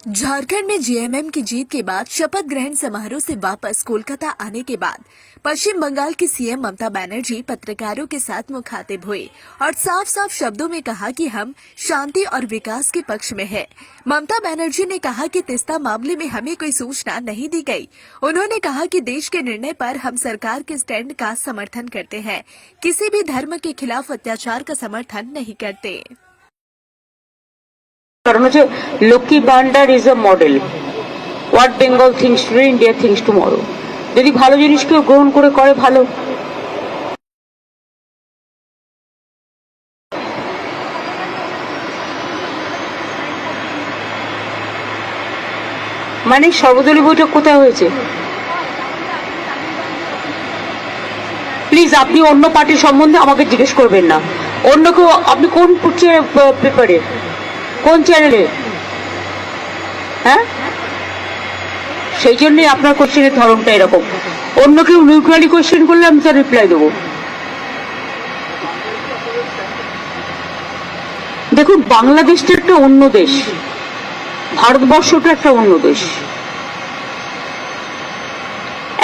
झारखंड में जेएमएम की जीत के बाद शपथ ग्रहण समारोह से वापस कोलकाता आने के बाद पश्चिम बंगाल की सीएम ममता बनर्जी पत्रकारों के साथ मुखातिब हुए और साफ साफ शब्दों में कहा कि हम शांति और विकास के पक्ष में हैं। ममता बनर्जी ने कहा कि तीस्ता मामले में हमें कोई सूचना नहीं दी गई। उन्होंने कहा कि देश के निर्णय पर हम सरकार के स्टैंड का समर्थन करते हैं, किसी भी धर्म के खिलाफ अत्याचार का समर्थन नहीं करते। কারণ হচ্ছে Lakshmi Bhandar is a model. What Bengal thinks today India thinks tomorrow. যদি ভালো জিনিস কেউ গ্রহণ করে ভালো। মানে সর্বদলীয় বৈঠক কোথায় হয়েছে? প্লিজ আপনি অন্য পার্টির সম্বন্ধে আমাকে জিজ্ঞেস করবেন না। অন্য কেউ আপনি কোন পেপারে কোন চ্যানেলে? হ্যাঁ, সেই জন্যই আপনার কোশ্চেনের ধরনটা এরকম। অন্য কেউ নিউট্রালি কোশ্চেন করলে আমি তার রিপ্লাই দেবো। দেখুন, বাংলাদেশটা একটা অন্য দেশ, ভারতবর্ষটা একটা অন্য দেশ।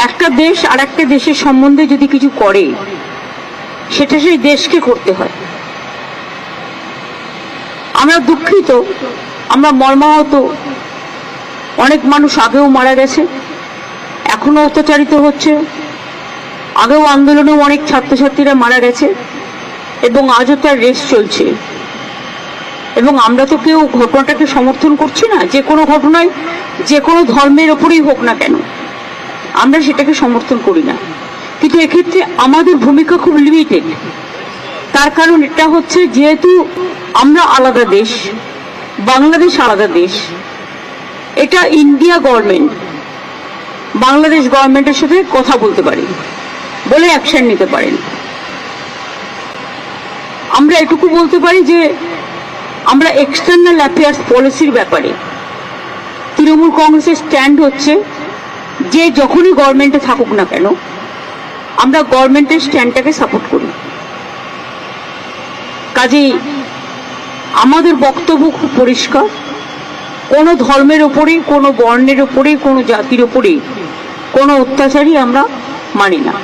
একটা দেশ আর একটা দেশের সম্বন্ধে যদি কিছু করে সেটা সেই দেশকে করতে হয়। আমরা দুঃখিত, আমরা মর্মাহত। অনেক মানুষ আগেও মারা গেছে, এখনো অত্যাচারিত হচ্ছে। আগেও আন্দোলনেও অনেক ছাত্রছাত্রীরা মারা গেছে এবং আজও তার রেস চলছে। এবং আমরা তো কেউ ঘটনাটাকে সমর্থন করছি না। যে কোনো ঘটনায় যে কোনো ধর্মের ওপরেই হোক না কেন, আমরা সেটাকে সমর্থন করি না। কিন্তু এক্ষেত্রে আমাদের ভূমিকা খুব লিমিটেড। তার কারণ এটা হচ্ছে, যেহেতু আমরা আলাদা দেশ, বাংলাদেশ আলাদা দেশ, এটা ইন্ডিয়া গভর্নমেন্ট বাংলাদেশ গভর্নমেন্টের সাথে কথা বলতে পারে, বলে অ্যাকশন নিতে পারেন। আমরা এটুকু বলতে পারি যে আমরা এক্সটার্নাল অ্যাফেয়ার্স পলিসির ব্যাপারে তৃণমূল কংগ্রেসের স্ট্যান্ড হচ্ছে যে যখনই গভর্নমেন্টে থাকুক না কেন আমরা গভর্নমেন্টের স্ট্যান্ডটাকে সাপোর্ট করি। কাজেই আমাদের বক্তব্য খুব পরিষ্কার। কোনো ধর্মের ওপরে, কোনো বর্ণের ওপরে, কোনো জাতির ওপরে কোনো অত্যাচারই আমরা মানি না।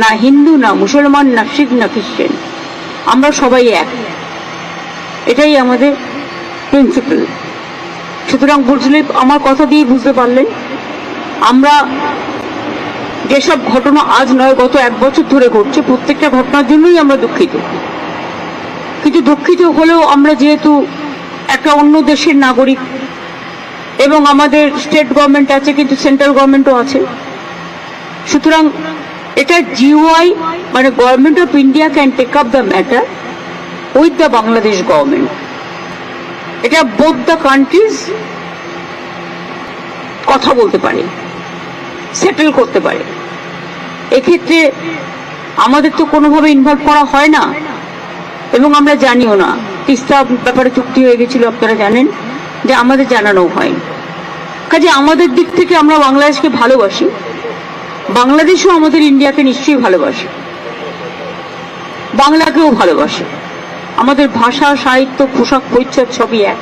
না হিন্দু, না মুসলমান, না শিখ, না খ্রিস্টান, আমরা সবাই এক। এটাই আমাদের প্রিন্সিপাল। সুতরাং বুঝলে, আমার কথা দিয়ে বুঝতে পারলেন, আমরা যেসব ঘটনা আজ নয় গত 1 বছর ধরে ঘটছে, প্রত্যেকটা ঘটনার জন্যই আমরা দুঃখিত। কিন্তু দুঃখিত হলেও আমরা যেহেতু একটা অন্য দেশের নাগরিক এবং আমাদের স্টেট গভর্নমেন্ট আছে, কিন্তু সেন্ট্রাল গভর্নমেন্টও আছে, সুতরাং এটা জিওআই মানে government of India can take up the matter with the Bangladesh government. এটা বোথ দ্য কান্ট্রিজ কথা বলতে পারে, সেটেল করতে পারে। এক্ষেত্রে আমাদের তো কোনোভাবে ইনভলভ করা হয় না এবং আমরা জানিও না। তিস্তা ব্যাপারে চুক্তি হয়ে গেছিল, আপনারা জানেন, যে আমাদের জানানো হয়নি। কাজে আমাদের দিক থেকে আমরা বাংলাদেশকে ভালোবাসি, বাংলাদেশও আমাদের ইন্ডিয়াকে নিশ্চয়ই ভালোবাসে, বাংলাকেও ভালোবাসে। আমাদের ভাষা, সাহিত্য, পোশাক পরিচ্ছদ সবই এক।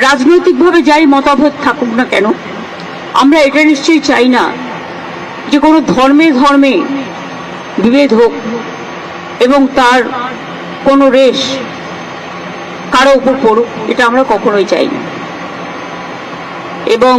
রাজনৈতিকভাবে যাই মতভেদ থাকুক না কেন, আমরা এটা নিশ্চয়ই চাই না যে কোনো ধর্মে ধর্মে বিভেদ হোক এবং তার কোনো রেশ কারো উপর পড়ুক, এটা আমরা কখনোই চাই না। এবং